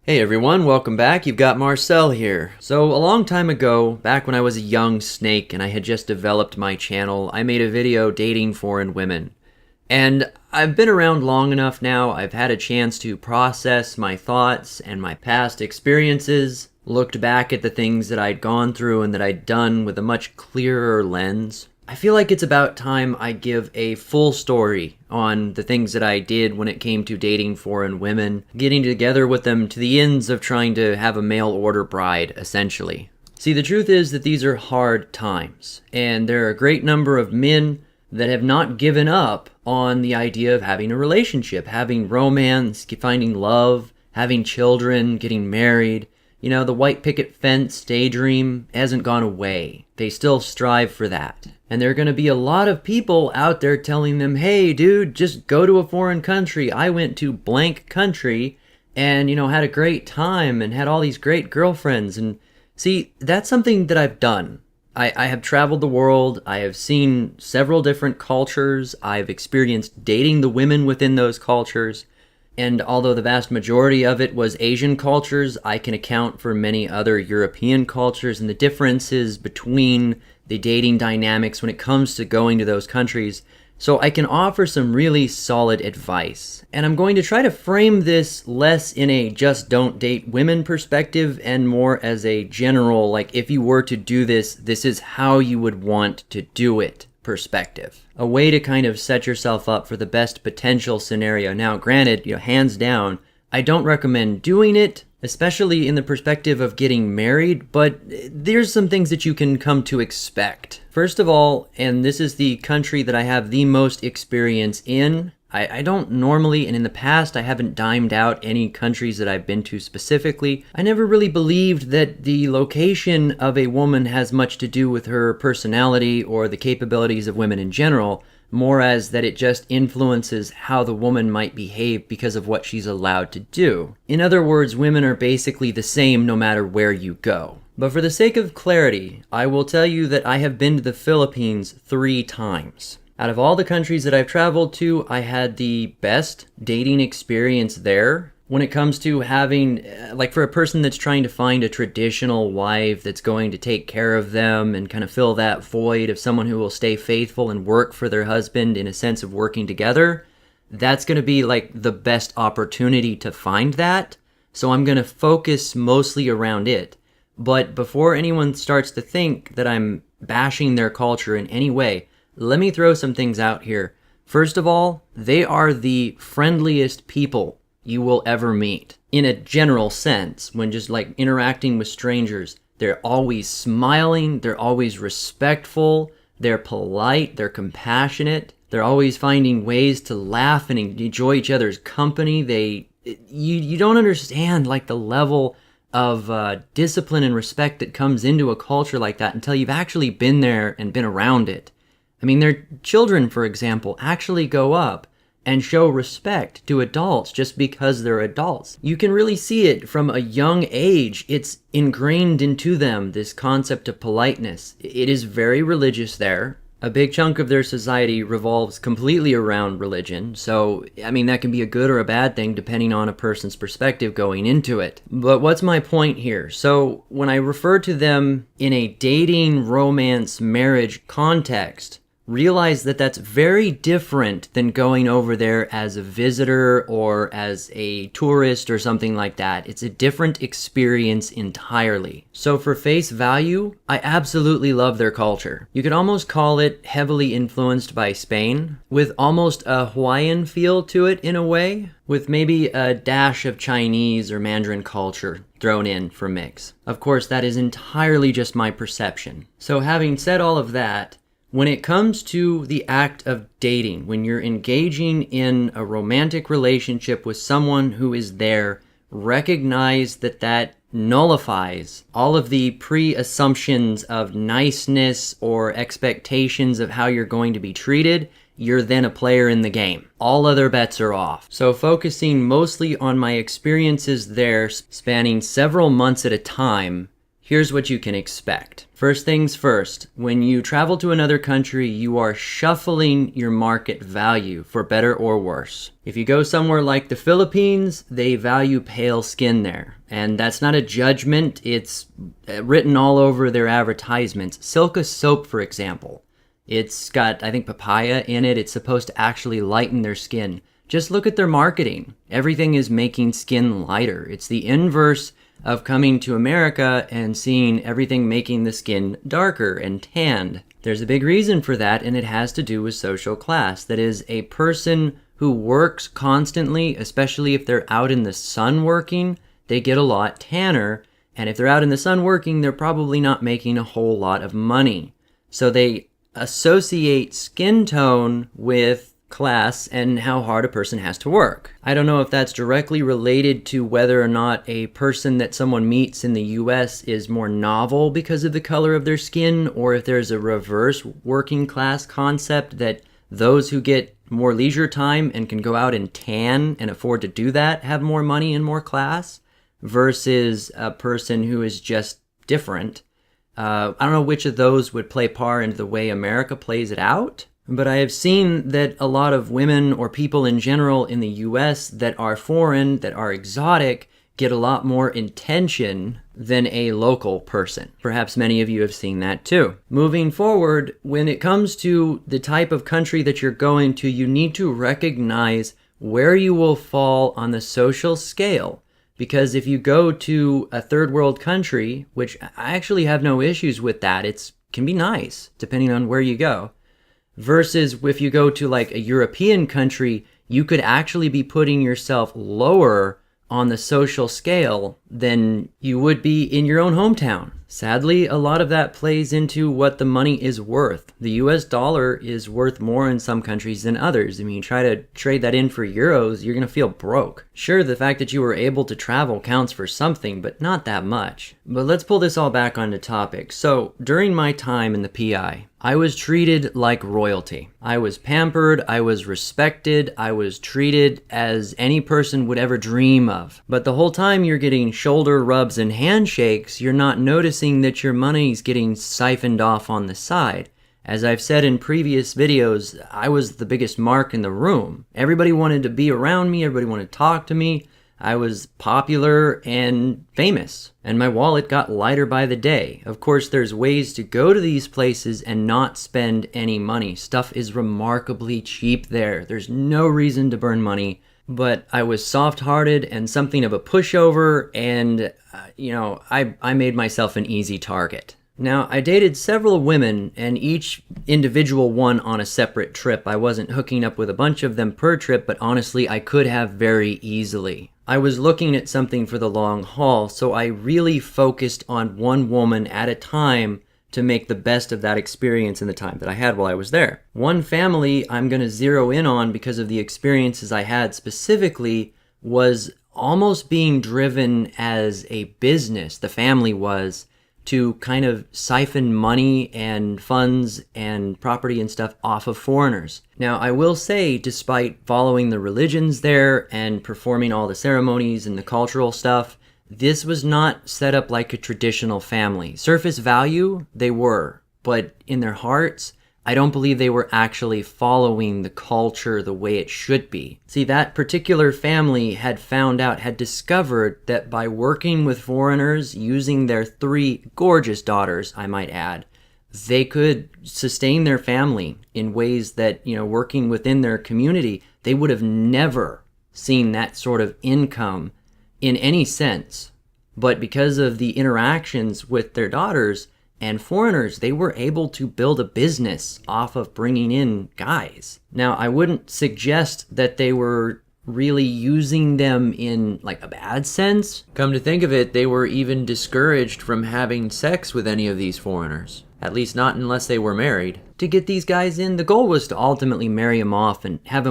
Hey everyone, welcome back. You've got Marcel here. So a long time ago, back when I was a young snake and I had just developed my channel, I made a video dating foreign women. And I've been around long enough now, I've had a chance to process my thoughts and my past experiences, looked back at the things that I'd gone through and that I'd done with a much clearer lens. I feel like it's about time I give a full story on the things that I did when it came to dating foreign women, getting together with them to the ends of trying to have a mail order bride, essentially. See, the truth is that these are hard times, and there are a great number of men that have not given up on the idea of having a relationship, having romance, finding love, having children, getting married. You know, the white picket fence daydream hasn't gone away. They still strive for that. And there are going to be a lot of people out there telling them, hey, dude, just go to a foreign country. I went to blank country and, had a great time and had all these great girlfriends. And see, that's something that I've done. I have traveled the world. I have seen several different cultures. I've experienced dating the women within those cultures. And although the vast majority of it was Asian cultures, I can account for many other European cultures and the differences between the dating dynamics when it comes to going to those countries. So I can offer some really solid advice. And I'm going to try to frame this less in a just don't date women perspective and more as a general, like if you were to do this, this is how you would want to do it perspective. A way to kind of set yourself up for the best potential scenario. Now, granted, hands down, I don't recommend doing it, especially in the perspective of getting married, but there's some things that you can come to expect. First of all, and this is the country that I have the most experience in, I don't normally, and in the past, I haven't dimed out any countries that I've been to specifically. I never really believed that the location of a woman has much to do with her personality or the capabilities of women in general, more as that it just influences how the woman might behave because of what she's allowed to do. In other words, women are basically the same no matter where you go. But for the sake of clarity, I will tell you that I have been to the Philippines 3 times. Out of all the countries that I've traveled to, I had the best dating experience there. When it comes to having, like for a person that's trying to find a traditional wife that's going to take care of them and kind of fill that void of someone who will stay faithful and work for their husband in a sense of working together, that's going to be like the best opportunity to find that. So I'm going to focus mostly around it. But before anyone starts to think that I'm bashing their culture in any way, let me throw some things out here. First of all, they are the friendliest people you will ever meet. In a general sense, when just like interacting with strangers, they're always smiling, they're always respectful, they're polite, they're compassionate, they're always finding ways to laugh and enjoy each other's company. You don't understand like the level of discipline and respect that comes into a culture like that until you've actually been there and been around it. I mean, their children, for example, actually go up and show respect to adults just because they're adults. You can really see it from a young age. It's ingrained into them, this concept of politeness. It is very religious there. A big chunk of their society revolves completely around religion. So, I mean, that can be a good or a bad thing depending on a person's perspective going into it. But what's my point here? So, when I refer to them in a dating, romance, marriage context, realize that that's very different than going over there as a visitor or as a tourist or something like that. It's a different experience entirely. So for face value, I absolutely love their culture. You could almost call it heavily influenced by Spain, with almost a Hawaiian feel to it in a way, with maybe a dash of Chinese or Mandarin culture thrown in for mix. Of course, that is entirely just my perception. So having said all of that, when it comes to the act of dating, when you're engaging in a romantic relationship with someone who is there, recognize that that nullifies all of the pre-assumptions of niceness or expectations of how you're going to be treated. You're then a player in the game. All other bets are off. So focusing mostly on my experiences there, spanning several months at a time, Here's what you can expect. First things first, when you travel to another country, you are shuffling your market value for better or worse. If you go somewhere like the Philippines, they value pale skin there. And that's not a judgment, it's written all over their advertisements. Silka soap, for example. It's got, I think, papaya in it. It's supposed to actually lighten their skin. Just look at their marketing. Everything is making skin lighter. It's the inverse of coming to America and seeing everything making the skin darker and tanned. There's a big reason for that, and it has to do with social class. That is, a person who works constantly, especially if they're out in the sun working, they get a lot tanner. And if they're out in the sun working, they're probably not making a whole lot of money. So they associate skin tone with class and how hard a person has to work. I don't know if that's directly related to whether or not a person that someone meets in the US is more novel because of the color of their skin, or if there's a reverse working class concept that those who get more leisure time and can go out and tan and afford to do that have more money and more class versus a person who is just different. I don't know which of those would play part into the way America plays it out. But I have seen that a lot of women or people in general in the US that are foreign, that are exotic, get a lot more attention than a local person. Perhaps many of you have seen that too. Moving forward, when it comes to the type of country that you're going to, you need to recognize where you will fall on the social scale. Because if you go to a third world country, which I actually have no issues with that, it can be nice depending on where you go. Versus if you go to like a European country, you could actually be putting yourself lower on the social scale than you would be in your own hometown. Sadly, a lot of that plays into what the money is worth. The US dollar is worth more in some countries than others. I mean, you try to trade that in for euros, you're going to feel broke. Sure, the fact that you were able to travel counts for something, but not that much. But let's pull this all back onto topic. So, during my time in the PI, I was treated like royalty. I was pampered, I was respected, I was treated as any person would ever dream of. But the whole time you're getting shoulder rubs and handshakes, you're not noticing that your money's getting siphoned off on the side. As I've said in previous videos, I was the biggest mark in the room. Everybody wanted to be around me, everybody wanted to talk to me. I was popular and famous, and my wallet got lighter by the day. Of course, there's ways to go to these places and not spend any money. Stuff is remarkably cheap there. There's no reason to burn money. But I was soft-hearted and something of a pushover, and, I made myself an easy target. Now, I dated several women, and each individual one on a separate trip. I wasn't hooking up with a bunch of them per trip, but honestly, I could have very easily. I was looking at something for the long haul, so I really focused on one woman at a time to make the best of that experience in the time that I had while I was there. One family I'm going to zero in on because of the experiences I had specifically was almost being driven as a business, the family was, to kind of siphon money and funds and property and stuff off of foreigners. Now, I will say, despite following the religions there and performing all the ceremonies and the cultural stuff, this was not set up like a traditional family. Surface value, they were, but in their hearts, I don't believe they were actually following the culture the way it should be. See, that particular family had discovered that by working with foreigners, using their 3 gorgeous daughters, I might add, they could sustain their family in ways that, working within their community, they would have never seen that sort of income in any sense. But because of the interactions with their daughters and foreigners, they were able to build a business off of bringing in guys. Now, I wouldn't suggest that they were really using them in like a bad sense. Come to think of it, they were even discouraged from having sex with any of these foreigners. At least not unless they were married. To get these guys in, the goal was to ultimately marry them off and have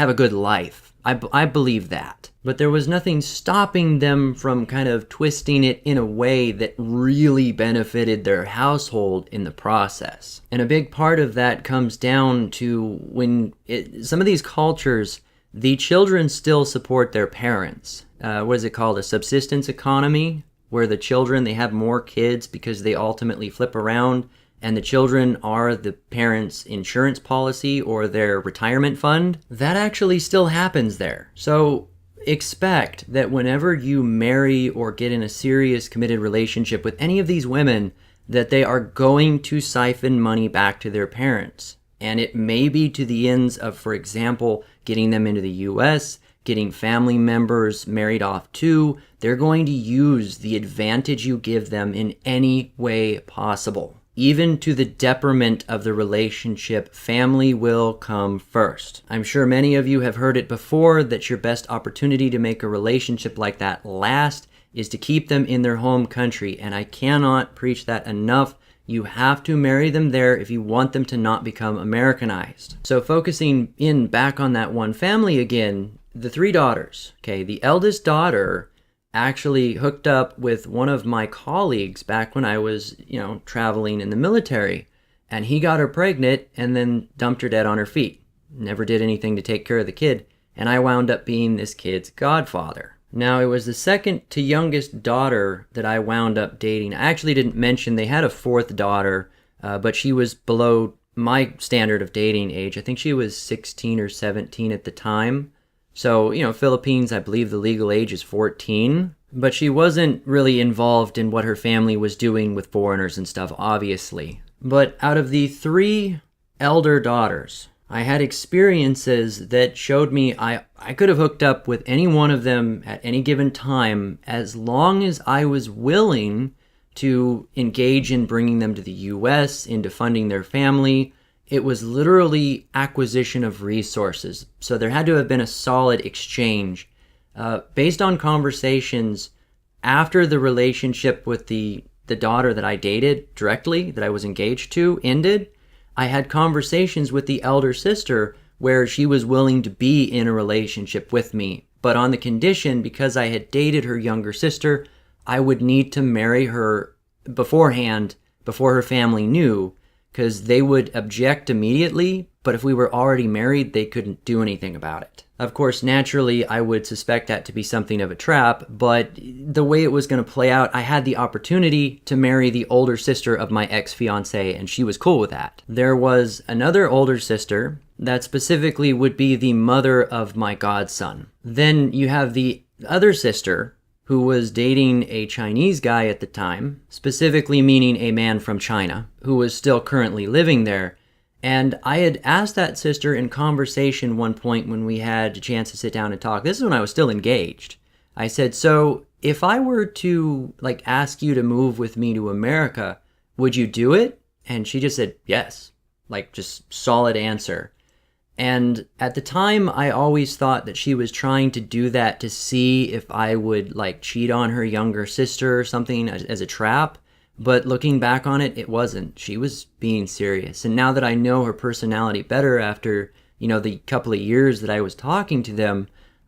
a good life. I believe that. But there was nothing stopping them from kind of twisting it in a way that really benefited their household in the process. And a big part of that comes down to some of these cultures, the children still support their parents. What is it called? A subsistence economy? where the children, they have more kids because they ultimately flip around, and the children are the parents' insurance policy or their retirement fund. That actually still happens there. So expect that whenever you marry or get in a serious committed relationship with any of these women, that they are going to siphon money back to their parents. And it may be to the ends of, for example, getting them into the US, getting family members married off too. They're going to use the advantage you give them in any way possible. Even to the detriment of the relationship, family will come first. I'm sure many of you have heard it before that your best opportunity to make a relationship like that last is to keep them in their home country, and I cannot preach that enough. You have to marry them there if you want them to not become Americanized. So focusing in back on that one family again, the 3 daughters, okay, the eldest daughter actually hooked up with one of my colleagues back when I was, traveling in the military, and he got her pregnant and then dumped her dead on her feet. Never did anything to take care of the kid, and I wound up being this kid's godfather. Now, it was the second to youngest daughter that I wound up dating. I actually didn't mention they had a 4th daughter, but she was below my standard of dating age. I think she was 16 or 17 at the time. So, Philippines, I believe the legal age is 14, but she wasn't really involved in what her family was doing with foreigners and stuff, obviously. But out of the 3 elder daughters, I had experiences that showed me I could have hooked up with any one of them at any given time as long as I was willing to engage in bringing them to the US, into funding their family. It was literally acquisition of resources. So there had to have been a solid exchange. Based on conversations after the relationship with the daughter that I dated directly, that I was engaged to, ended, I had conversations with the elder sister where she was willing to be in a relationship with me. But on the condition, because I had dated her younger sister, I would need to marry her beforehand, before her family knew, because they would object immediately, but if we were already married, they couldn't do anything about it. Of course, naturally, I would suspect that to be something of a trap, but the way it was going to play out, I had the opportunity to marry the older sister of my ex-fiancé, and she was cool with that. There was another older sister that specifically would be the mother of my godson. Then you have the other sister, who was dating a Chinese guy at the time, specifically meaning a man from China, who was still currently living there. And I had asked that sister in conversation one point when we had a chance to sit down and talk. This is when I was still engaged. I said, so if I were to ask you to move with me to America, would you do it? And she just said, yes. Just solid answer. And at the time, I always thought that she was trying to do that to see if I would cheat on her younger sister or something as a trap. But looking back on it, it wasn't. She was being serious. And now that I know her personality better after, the couple of years that I was talking to them,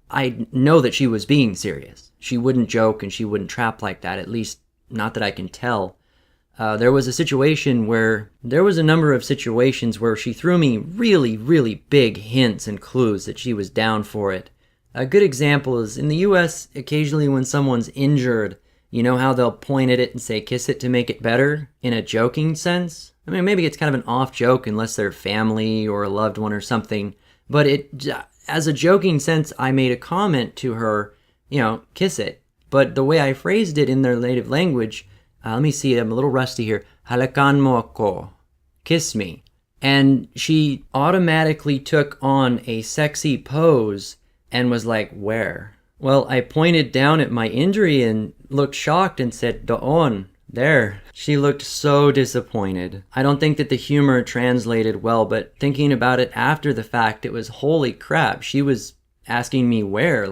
I know that she was being serious. She wouldn't joke and she wouldn't trap like that, at least not that I can tell. There was a number of situations where she threw me really, really big hints and clues that she was down for it. A good example is in the US, occasionally when someone's injured, you know how they'll point at it and say, kiss it to make it better, in a joking sense? I mean, maybe it's kind of an off joke unless they're family or a loved one or something, but as a joking sense, I made a comment to her, kiss it. But the way I phrased it in their native language, let me see, I'm a little rusty here. Halakan mo ako. Kiss me. And she automatically took on a sexy pose and was like, where? Well, I pointed down at my injury and looked shocked and said, doon, there. She looked so disappointed. I don't think that the humor translated well, but thinking about it after the fact, it was holy crap. She was asking me where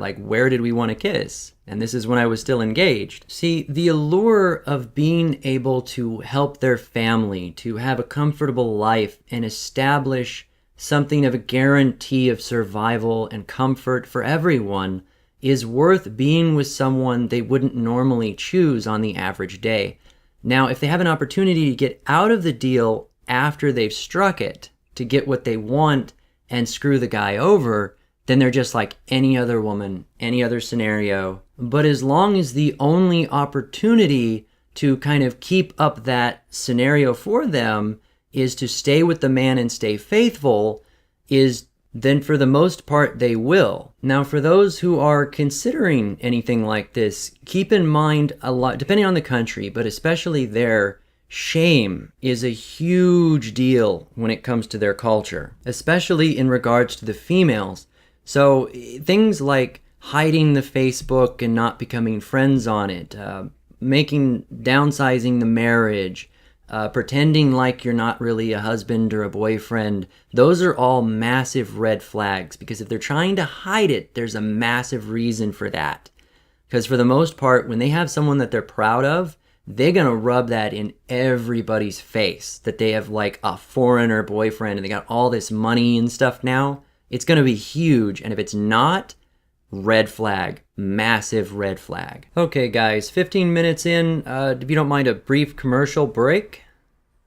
did we want to kiss? And this is when I was still engaged. See, the allure of being able to help their family, to have a comfortable life and establish something of a guarantee of survival and comfort for everyone is worth being with someone they wouldn't normally choose on the average day. Now, if they have an opportunity to get out of the deal after they've struck it, to get what they want and screw the guy over, then they're just like any other woman, any other scenario. But as long as the only opportunity to kind of keep up that scenario for them is to stay with the man and stay faithful, then for the most part they will. Now, for those who are considering anything like this, keep in mind a lot, depending on the country, but especially there, shame is a huge deal when it comes to their culture, especially in regards to the females. So things like hiding the Facebook and not becoming friends on it, downsizing the marriage, pretending like you're not really a husband or a boyfriend, those are all massive red flags, because if they're trying to hide it, there's a massive reason for that. Because for the most part, when they have someone that they're proud of, they're going to rub that in everybody's face, that they have like a foreigner boyfriend and they got all this money and stuff now. It's going to be huge. And if it's not, red flag, massive red flag. Okay guys, 15 minutes in, if you don't mind a brief commercial break,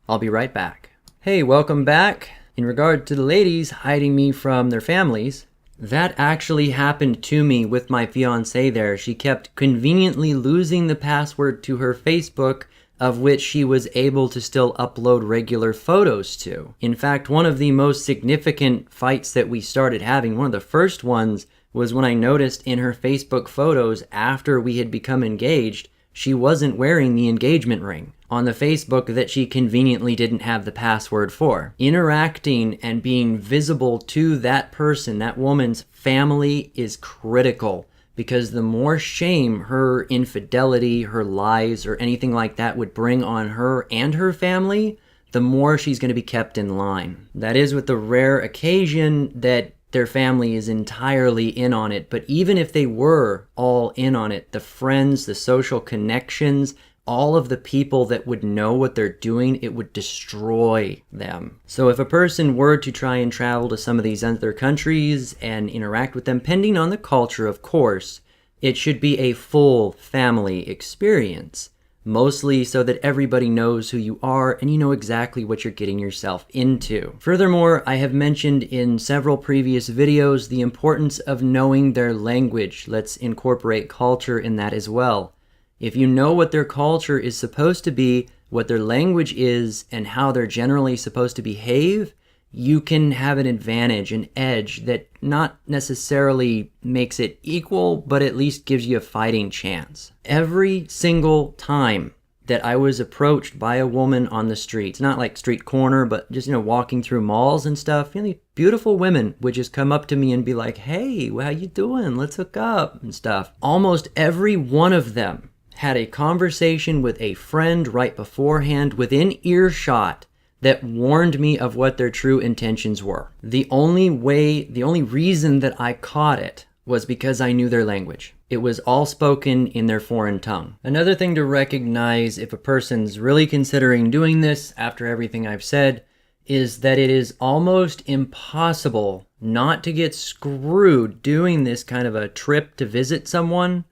I'll be right back. Hey, welcome back. In regard to the ladies hiding me from their families, that actually happened to me with my fiance there. She kept conveniently losing the password to her Facebook, of which she was able to still upload regular photos to. In fact, one of the most significant fights that we started having, one of the first ones, was when I noticed in her Facebook photos after we had become engaged, she wasn't wearing the engagement ring on the Facebook that she conveniently didn't have the password for. Interacting and being visible to that person, that woman's family, is critical, because the more shame her infidelity, her lies, or anything like that would bring on her and her family, the more she's going to be kept in line. That is with the rare occasion that their family is entirely in on it. But even if they were all in on it, the friends, the social connections, all of the people that would know what they're doing, it would destroy them. So if a person were to try and travel to some of these other countries and interact with them, depending on the culture, of course, it should be a full family experience. Mostly so that everybody knows who you are and you know exactly what you're getting yourself into. Furthermore, I have mentioned in several previous videos the importance of knowing their language. Let's incorporate culture in that as well. If you know what their culture is supposed to be, what their language is, and how they're generally supposed to behave, you can have an advantage, an edge that not necessarily makes it equal, but at least gives you a fighting chance. Every single time that I was approached by a woman on the streets, not like street corner, but just, walking through malls and stuff, beautiful women would just come up to me and be like, "Hey, how you doing? Let's hook up," and stuff. Almost every one of them had a conversation with a friend right beforehand, within earshot, that warned me of what their true intentions were. The only reason that I caught it was because I knew their language. It was all spoken in their foreign tongue. Another thing to recognize if a person's really considering doing this after everything I've said is that it is almost impossible not to get screwed doing this kind of a trip to visit someone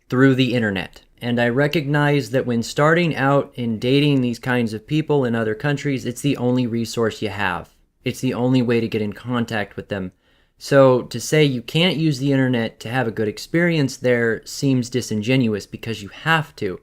through the internet. And I recognize that when starting out in dating these kinds of people in other countries, it's the only resource you have. It's the only way to get in contact with them. So to say you can't use the internet to have a good experience there seems disingenuous, because you have to.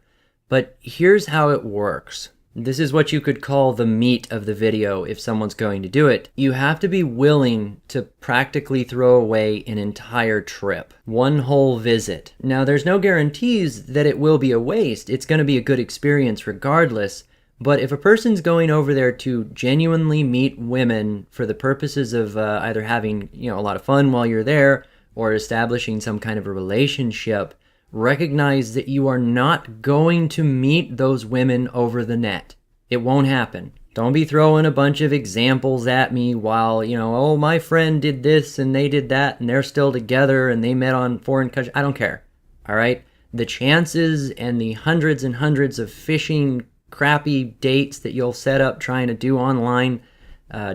But here's how it works. This is what you could call the meat of the video if someone's going to do it. You have to be willing to practically throw away an entire trip, one whole visit. Now, there's no guarantees that it will be a waste. It's going to be a good experience regardless. But if a person's going over there to genuinely meet women for the purposes of either having a lot of fun while you're there or establishing some kind of a relationship, recognize that you are not going to meet those women over the net. It won't happen. Don't be throwing a bunch of examples at me while, oh, my friend did this and they did that and they're still together and they met on foreign country. I don't care. All right? The chances and the hundreds and hundreds of phishing crappy dates that you'll set up trying to do online,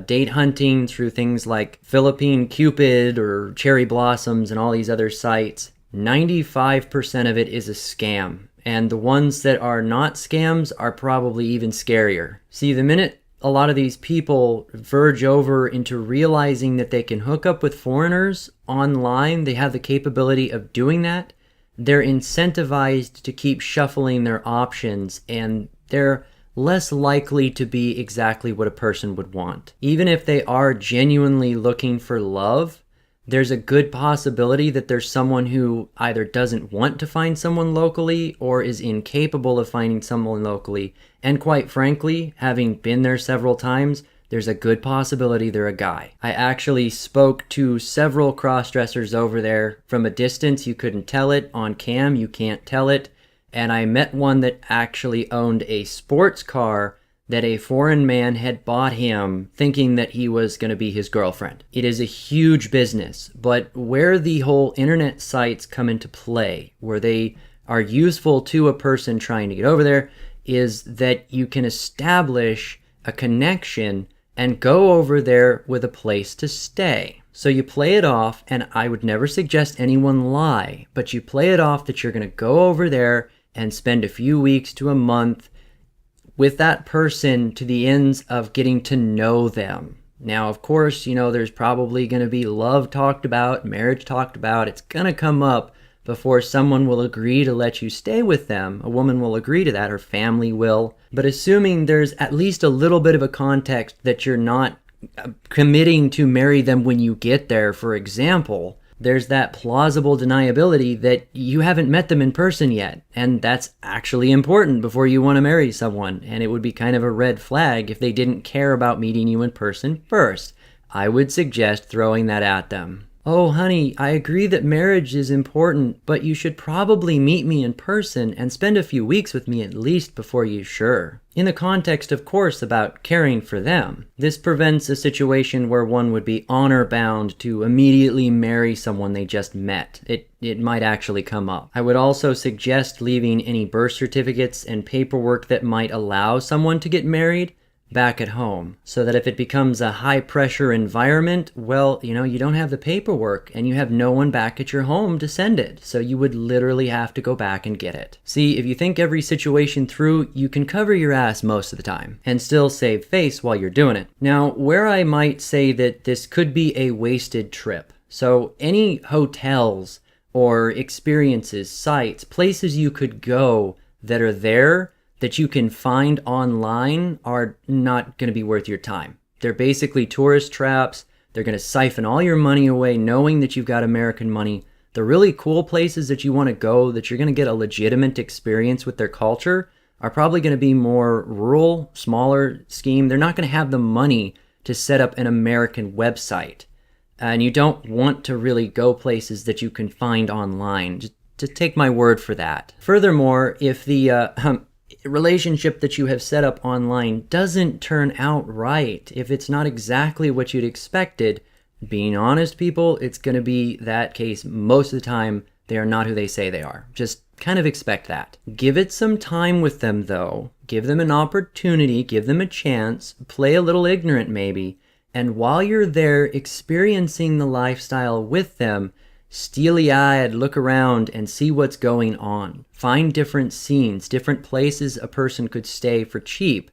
date hunting through things like Philippine Cupid or Cherry Blossoms and all these other sites, 95% of it is a scam. And the ones that are not scams are probably even scarier. See, the minute a lot of these people verge over into realizing that they can hook up with foreigners online, they have the capability of doing that, they're incentivized to keep shuffling their options, and they're less likely to be exactly what a person would want. Even if they are genuinely looking for love, there's a good possibility that there's someone who either doesn't want to find someone locally or is incapable of finding someone locally. And quite frankly, having been there several times, there's a good possibility they're a guy. I actually spoke to several cross-dressers over there. From a distance, you couldn't tell it. On cam, you can't tell it. And I met one that actually owned a sports car that a foreign man had bought him thinking that he was going to be his girlfriend. It is a huge business, but where the whole internet sites come into play, where they are useful to a person trying to get over there, is that you can establish a connection and go over there with a place to stay. So you play it off, and I would never suggest anyone lie, but you play it off that you're going to go over there and spend a few weeks to a month with that person to the ends of getting to know them. Now, of course, there's probably going to be love talked about, marriage talked about. It's going to come up before someone will agree to let you stay with them. A woman will agree to that, her family will. But assuming there's at least a little bit of a context that you're not committing to marry them when you get there, for example, there's that plausible deniability that you haven't met them in person yet. And that's actually important before you want to marry someone. And it would be kind of a red flag if they didn't care about meeting you in person first. I would suggest throwing that at them. Oh, honey, I agree that marriage is important, but you should probably meet me in person and spend a few weeks with me at least before you're sure. In the context, of course, about caring for them. This prevents a situation where one would be honor-bound to immediately marry someone they just met. It might actually come up. I would also suggest leaving any birth certificates and paperwork that might allow someone to get married back at home, so that if it becomes a high-pressure environment, well, you don't have the paperwork and you have no one back at your home to send it, so you would literally have to go back and get it. See, if you think every situation through, you can cover your ass most of the time and still save face while you're doing it. Now, where I might say that this could be a wasted trip, so any hotels or experiences, sites, places you could go that are there that you can find online are not going to be worth your time. They're basically tourist traps. They're going to siphon all your money away knowing that you've got American money. The really cool places that you want to go that you're going to get a legitimate experience with their culture are probably going to be more rural, smaller scheme. They're not going to have the money to set up an American website. And you don't want to really go places that you can find online. Just take my word for that. Furthermore, if the relationship that you have set up online doesn't turn out right, if it's not exactly what you'd expected, being honest, people, it's going to be that case most of the time. They are not who they say they are. Just kind of expect that. Give it some time with them, though. Give them an opportunity, give them a chance, play a little ignorant maybe, and while you're there experiencing the lifestyle with them, steely-eyed, look around and see what's going on. Find different scenes, different places a person could stay for cheap.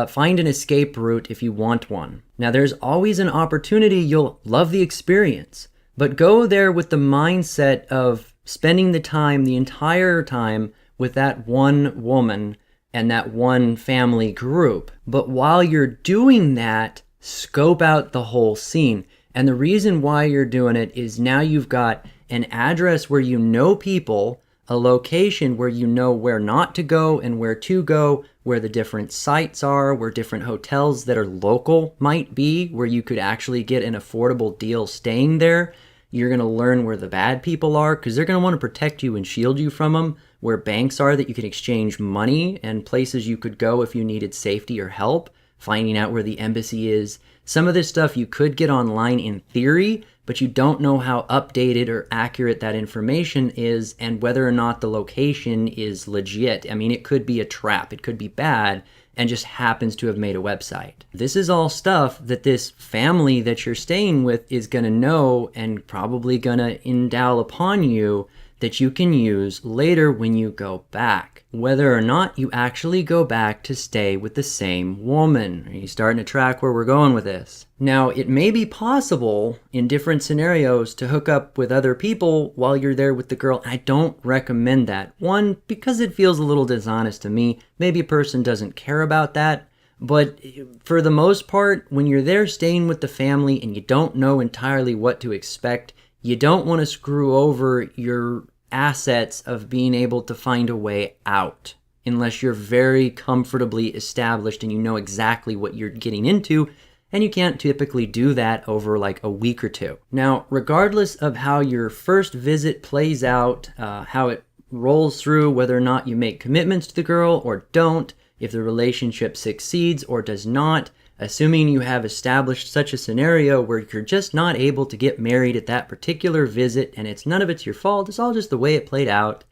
Find an escape route if you want one. Now, there's always an opportunity you'll love the experience, but go there with the mindset of spending the entire time with that one woman and that one family group. But while you're doing that, scope out the whole scene. And the reason why you're doing it is now you've got an address where you know people, a location where you know where not to go and where to go, where the different sites are, where different hotels that are local might be, where you could actually get an affordable deal staying there. You're going to learn where the bad people are because they're going to want to protect you and shield you from them, where banks are that you can exchange money and places you could go if you needed safety or help, finding out where the embassy is. Some of this stuff you could get online in theory, but you don't know how updated or accurate that information is and whether or not the location is legit. I mean, it could be a trap, it could be bad, and just happens to have made a website. This is all stuff that this family that you're staying with is going to know and probably going to endow upon you that you can use later when you go back, whether or not you actually go back to stay with the same woman. Are you starting to track where we're going with this? Now, it may be possible in different scenarios to hook up with other people while you're there with the girl. I don't recommend that. One, because it feels a little dishonest to me. Maybe a person doesn't care about that. But for the most part, when you're there staying with the family and you don't know entirely what to expect, you don't want to screw over your assets of being able to find a way out unless you're very comfortably established and you know exactly what you're getting into, and you can't typically do that over like a week or two. Now, regardless of how your first visit plays out, how it rolls through, whether or not you make commitments to the girl or don't, if the relationship succeeds or does not, assuming you have established such a scenario where you're just not able to get married at that particular visit and none of it's your fault, it's all just the way it played out,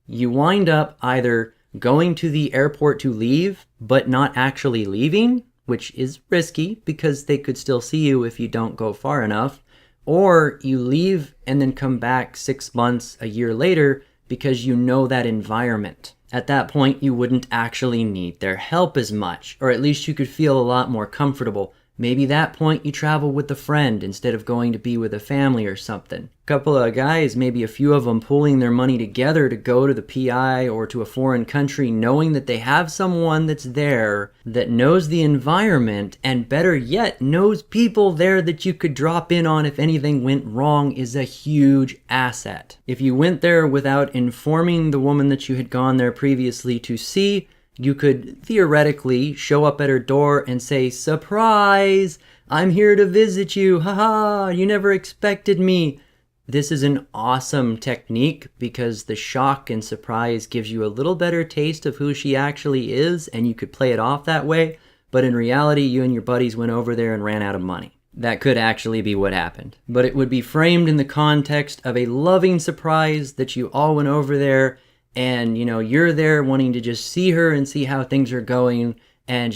you wind up either going to the airport to leave but not actually leaving, which is risky because they could still see you if you don't go far enough, or you leave and then come back 6 months, a year later because you know that environment. At that point, you wouldn't actually need their help as much, or at least you could feel a lot more comfortable. Maybe that point you travel with a friend instead of going to be with a family or something. A couple of guys, maybe a few of them pooling their money together to go to the PI or to a foreign country knowing that they have someone that's there that knows the environment and better yet knows people there that you could drop in on if anything went wrong is a huge asset. If you went there without informing the woman that you had gone there previously to see, you could theoretically show up at her door and say, "Surprise! I'm here to visit you. Haha, you never expected me." This is an awesome technique because the shock and surprise gives you a little better taste of who she actually is, and you could play it off that way. But in reality, you and your buddies went over there and ran out of money. That could actually be what happened. But it would be framed in the context of a loving surprise that you all went over there and, you're there wanting to just see her and see how things are going. And,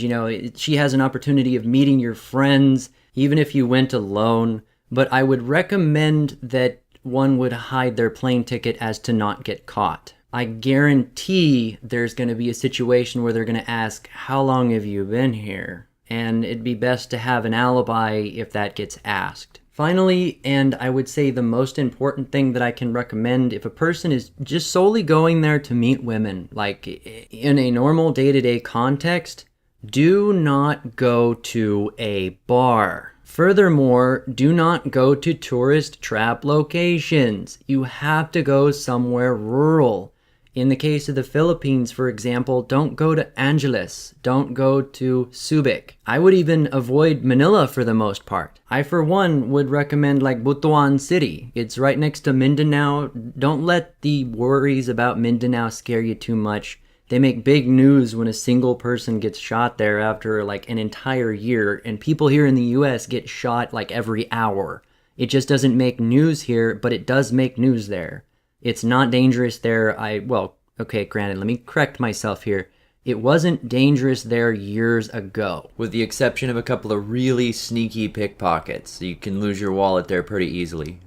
she has an opportunity of meeting your friends, even if you went alone. But I would recommend that one would hide their plane ticket as to not get caught. I guarantee there's going to be a situation where they're going to ask, "How long have you been here?" And it'd be best to have an alibi if that gets asked. Finally, and I would say the most important thing that I can recommend if a person is just solely going there to meet women, like in a normal day-to-day context, do not go to a bar. Furthermore, do not go to tourist trap locations. You have to go somewhere rural. In the case of the Philippines, for example, don't go to Angeles. Don't go to Subic. I would even avoid Manila for the most part. I, for one, would recommend like Butuan City. It's right next to Mindanao. Don't let the worries about Mindanao scare you too much. They make big news when a single person gets shot there after like an entire year, and people here in the US get shot like every hour. It just doesn't make news here, but it does make news there. It's not dangerous there. Granted, let me correct myself here. It wasn't dangerous there years ago. With the exception of a couple of really sneaky pickpockets. You can lose your wallet there pretty easily.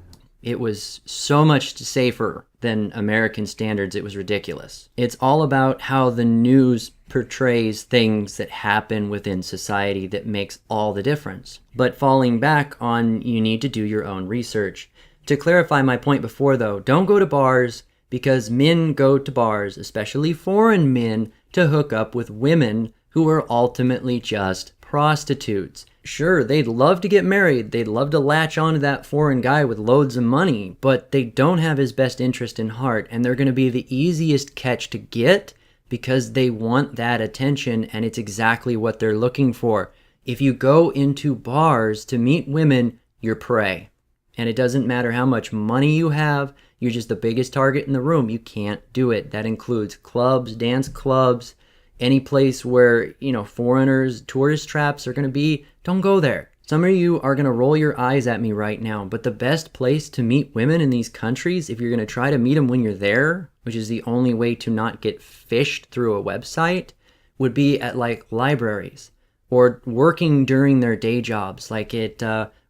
It was so much safer than American standards, it was ridiculous. It's all about how the news portrays things that happen within society that makes all the difference. But falling back on, you need to do your own research. To clarify my point before though, don't go to bars because men go to bars, especially foreign men, to hook up with women who are ultimately just prostitutes. Sure, they'd love to get married, they'd love to latch onto that foreign guy with loads of money, but they don't have his best interest in heart, and they're going to be the easiest catch to get because they want that attention, and it's exactly what they're looking for. If you go into bars to meet women, you're prey. And it doesn't matter how much money you have, you're just the biggest target in the room. You can't do it. That includes clubs, dance clubs, any place where, foreigners, tourist traps are going to be. Don't go there. Some of you are going to roll your eyes at me right now, but the best place to meet women in these countries, if you're going to try to meet them when you're there, which is the only way to not get fished through a website, would be at like libraries or working during their day jobs, like at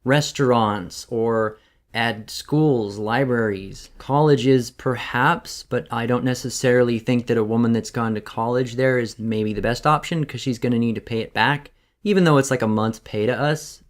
restaurants or at schools, libraries, colleges perhaps, but I don't necessarily think that a woman that's gone to college there is maybe the best option because she's going to need to pay it back, even though it's like a month's pay to us.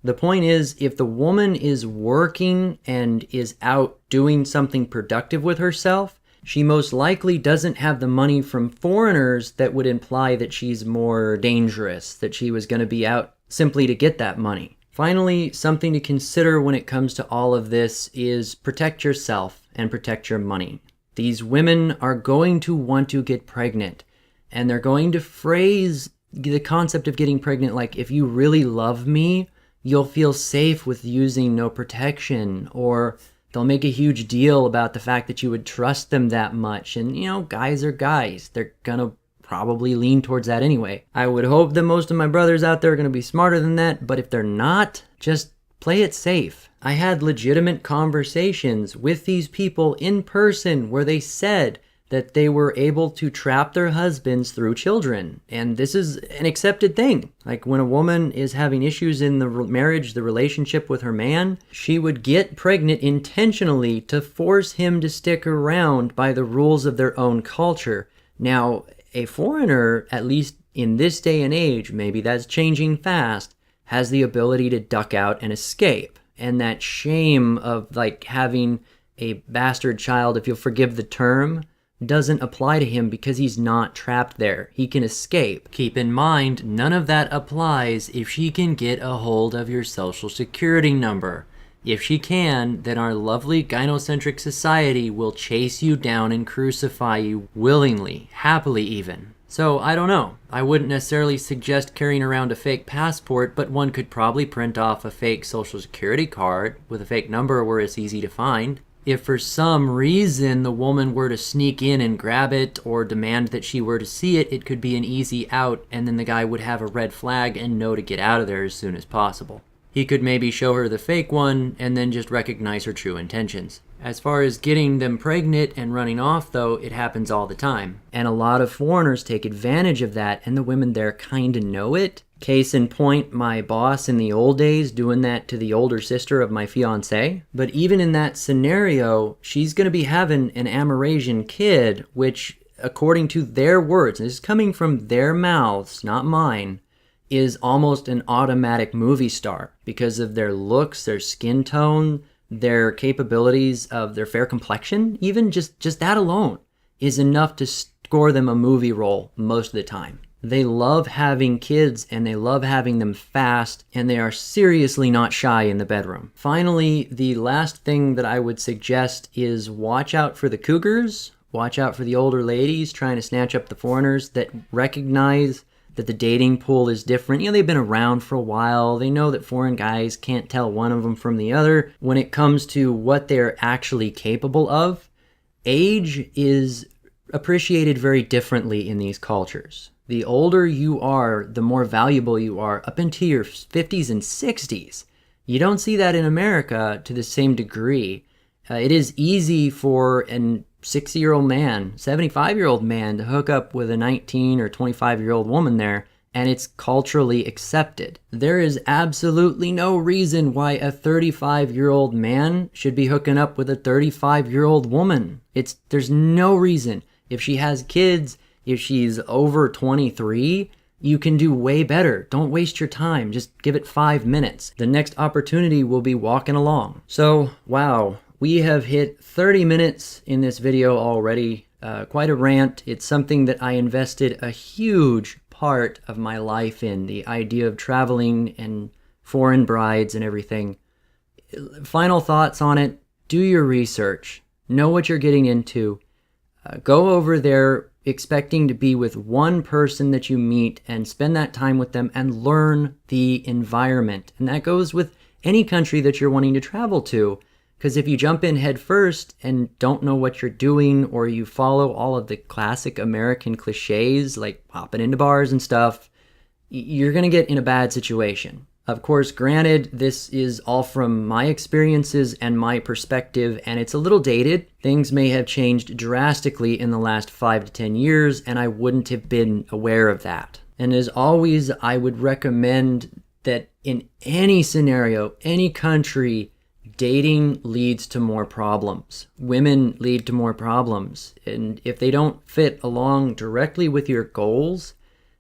The point is, if the woman is working and is out doing something productive with herself, she most likely doesn't have the money from foreigners that would imply that she's more dangerous, that she was going to be out simply to get that money. Finally, something to consider when it comes to all of this is protect yourself and protect your money. These women are going to want to get pregnant, and they're going to phrase the concept of getting pregnant like, if you really love me, you'll feel safe with using no protection, or they'll make a huge deal about the fact that you would trust them that much. And, guys are guys. They're gonna probably lean towards that anyway. I would hope that most of my brothers out there are gonna be smarter than that, but if they're not, just play it safe. I had legitimate conversations with these people in person where they said that they were able to trap their husbands through children. And this is an accepted thing. Like when a woman is having issues in the marriage, the relationship with her man, she would get pregnant intentionally to force him to stick around by the rules of their own culture. Now, a foreigner, at least in this day and age, maybe that's changing fast, has the ability to duck out and escape. And that shame of like having a bastard child, if you'll forgive the term, doesn't apply to him because he's not trapped there. He can escape. Keep in mind, none of that applies if she can get a hold of your social security number. If she can, then our lovely gynocentric society will chase you down and crucify you willingly, happily even. So, I don't know. I wouldn't necessarily suggest carrying around a fake passport, but one could probably print off a fake social security card with a fake number where it's easy to find. If for some reason the woman were to sneak in and grab it or demand that she were to see it, it could be an easy out, and then the guy would have a red flag and know to get out of there as soon as possible. He could maybe show her the fake one and then just recognize her true intentions. As far as getting them pregnant and running off, though, it happens all the time. And a lot of foreigners take advantage of that, and the women there kinda know it. Case in point, my boss in the old days doing that to the older sister of my fiancé. But even in that scenario, she's going to be having an Amerasian kid, which, according to their words, and this is coming from their mouths, not mine, is almost an automatic movie star because of their looks, their skin tone, their capabilities of their fair complexion. Even just that alone is enough to score them a movie role most of the time. They love having kids and they love having them fast, and they are seriously not shy in the bedroom. Finally, the last thing that I would suggest is watch out for the cougars. Watch out for the older ladies trying to snatch up the foreigners that recognize that the dating pool is different. They've been around for a while. They know that foreign guys can't tell one of them from the other when it comes to what they're actually capable of. Age is appreciated very differently in these cultures. The older you are, the more valuable you are, up into your 50s and 60s. You don't see that in America to the same degree. It is easy for a 60-year-old man, 75-year-old man to hook up with a 19 or 25-year-old woman there, and it's culturally accepted. There is absolutely no reason why a 35-year-old man should be hooking up with a 35-year-old woman. There's no reason. If she has kids, if she's over 23, you can do way better. Don't waste your time. Just give it 5 minutes. The next opportunity will be walking along. So, wow, we have hit 30 minutes in this video already. Quite a rant. It's something that I invested a huge part of my life in, the idea of traveling and foreign brides and everything. Final thoughts on it. Do your research. Know what you're getting into. Go over there expecting to be with one person that you meet and spend that time with them and learn the environment. And that goes with any country that you're wanting to travel to. Because if you jump in head first and don't know what you're doing, or you follow all of the classic American cliches like popping into bars and stuff, you're going to get in a bad situation. Of course, granted, this is all from my experiences and my perspective, and it's a little dated. Things may have changed drastically in the last 5 to 10 years, and I wouldn't have been aware of that. And as always, I would recommend that in any scenario, any country, dating leads to more problems. Women lead to more problems. And if they don't fit along directly with your goals,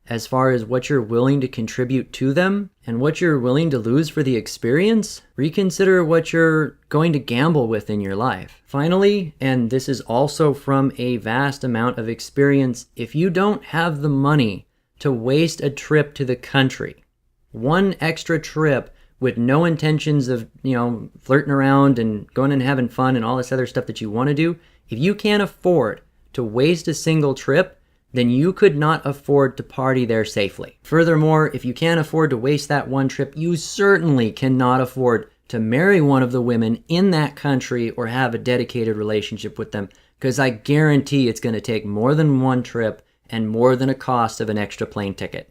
as far as what you're willing to contribute to them and what you're willing to lose for the experience, reconsider what you're going to gamble with in your life. Finally, and this is also from a vast amount of experience, if you don't have the money to waste a trip to the country, one extra trip with no intentions of, flirting around and going and having fun and all this other stuff that you want to do, if you can't afford to waste a single trip, then you could not afford to party there safely. Furthermore, if you can't afford to waste that one trip, you certainly cannot afford to marry one of the women in that country or have a dedicated relationship with them, because I guarantee it's going to take more than one trip and more than a cost of an extra plane ticket.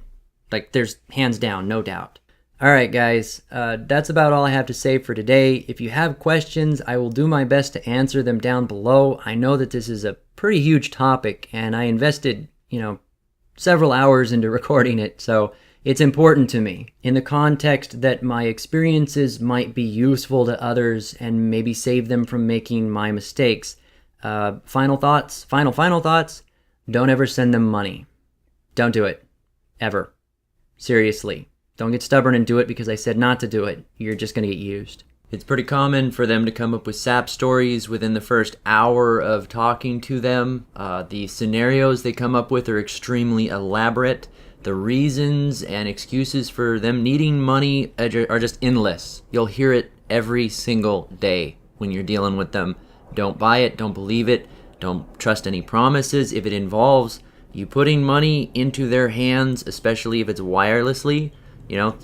Like, there's hands down, no doubt. All right, guys, that's about all I have to say for today. If you have questions, I will do my best to answer them down below. I know that this is a pretty huge topic, and I invested, several hours into recording it, so it's important to me in the context that my experiences might be useful to others and maybe save them from making my mistakes. Final thoughts. Don't ever send them money. Don't do it. Ever. Seriously. Don't get stubborn and do it because I said not to do it. You're just going to get used. It's pretty common for them to come up with sap stories within the first hour of talking to them. The scenarios they come up with are extremely elaborate. The reasons and excuses for them needing money are just endless. You'll hear it every single day when you're dealing with them. Don't buy it. Don't believe it. Don't trust any promises. If it involves you putting money into their hands, especially if it's wirelessly,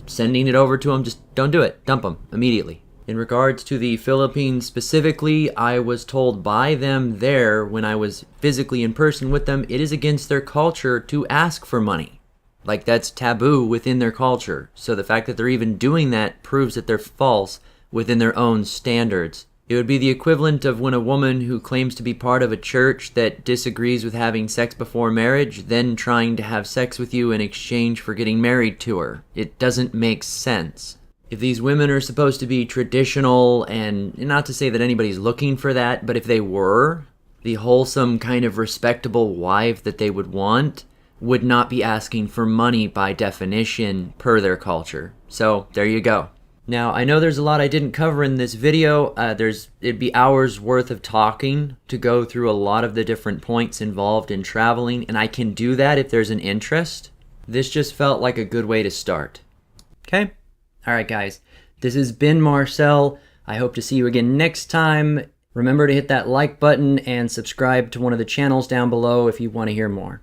sending it over to them, just don't do it. Dump them immediately. In regards to the Philippines specifically, I was told by them there when I was physically in person with them, it is against their culture to ask for money. Like, that's taboo within their culture. So the fact that they're even doing that proves that they're false within their own standards. It would be the equivalent of when a woman who claims to be part of a church that disagrees with having sex before marriage, then trying to have sex with you in exchange for getting married to her. It doesn't make sense. If these women are supposed to be traditional, and not to say that anybody's looking for that, but if they were, the wholesome kind of respectable wife that they would want would not be asking for money by definition per their culture. So there you go. Now, I know there's a lot I didn't cover in this video. It'd be hours worth of talking to go through a lot of the different points involved in traveling, and I can do that if there's an interest. This just felt like a good way to start. Okay? Alright guys, this has been Marcel. I hope to see you again next time. Remember to hit that like button and subscribe to one of the channels down below if you want to hear more.